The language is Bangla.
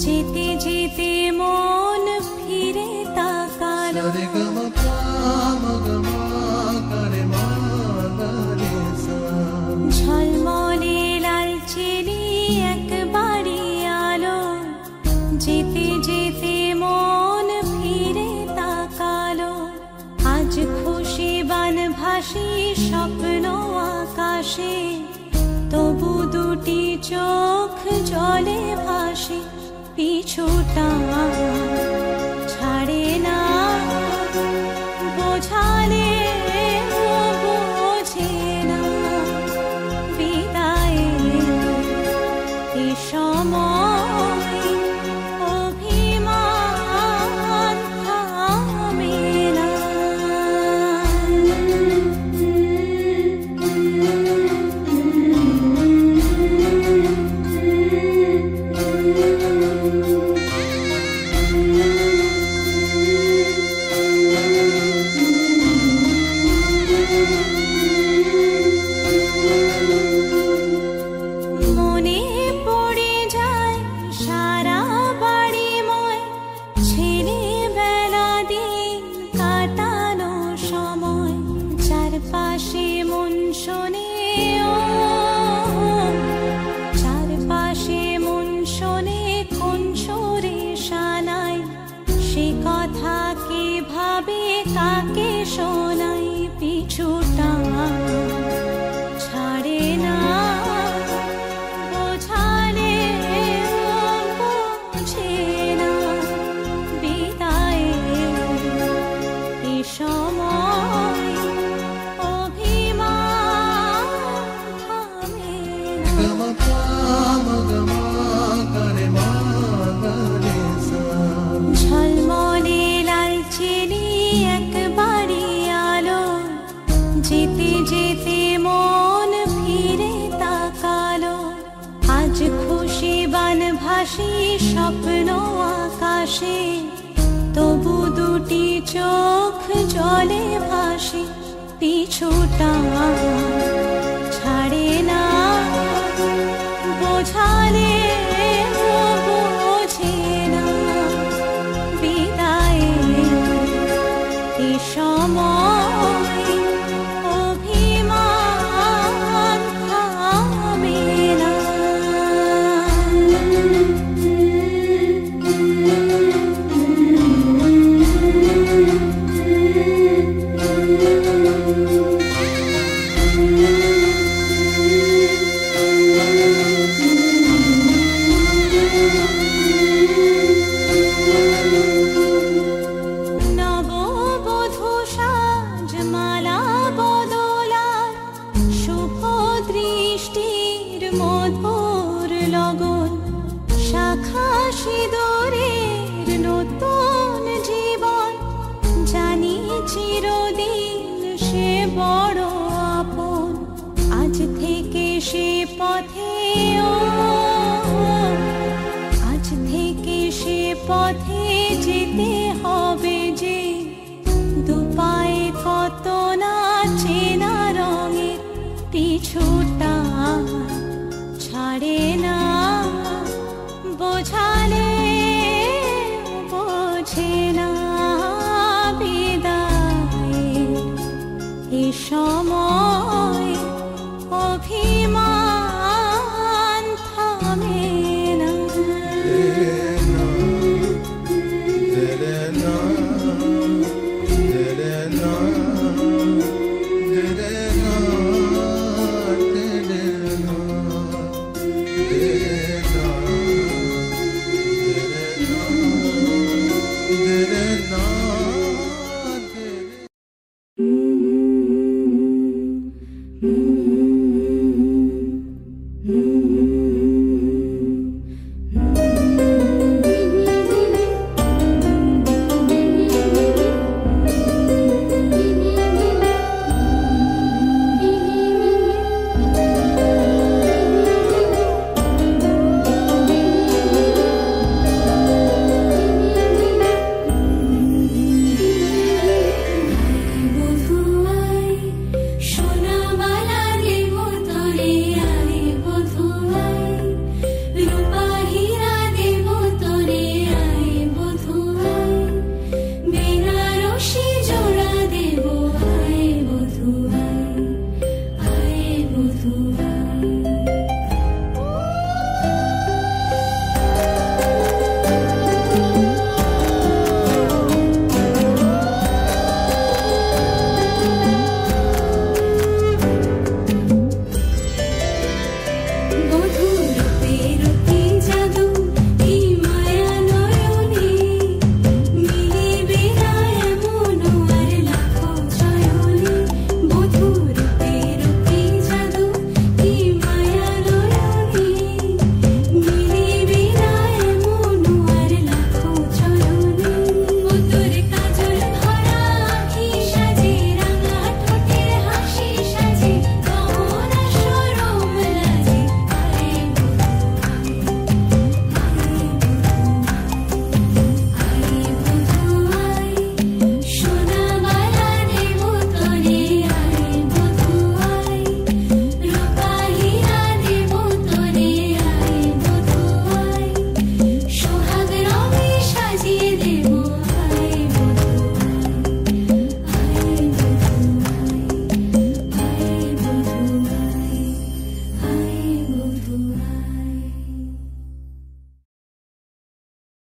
যেতে যেতে মন ফিরে তাকালো ঝলমলে লালচেলি এক বাড়ি আলো যেতে যেতে মন ফিরে তাকালো আজ খুশি বানভাসী স্বপ্ন আকাশে তবু দুটি চোখ জলে ভাসে পিছুটা ছাড়ে না বোঝালে বোঝে না বিদায়ে এ সময় অভিমান থামে না কাকে শোনাই পিছুটা ছাড়ে না বোঝালে বোঝে না বিদায়ে এ সময় অভিমান থামে না ঝলমলে লালচেলি এক বাড়ি আলো যেতে যেতে মন ফিরে তাকালো আজ খুশি বানভাসী স্বপ্ন আকাশে তবু দুটি চোখ জলে ভাসে পিছুটা ছাড়ে না বোঝালে বোঝে না বিদায়ে এ সময় অভিমান থামে না মধুর লগন শাখা সিঁদুরের নতুন জীবন জানি চিরদিন সে বড় আপন আজ থেকে সে পথে আজ থেকে সে পথে যেতে হবে যে দুপায়ে কত না চেনা রঙের পিছুটা ছাড়ে না বোঝালে বোঝে না বিদায়ে এ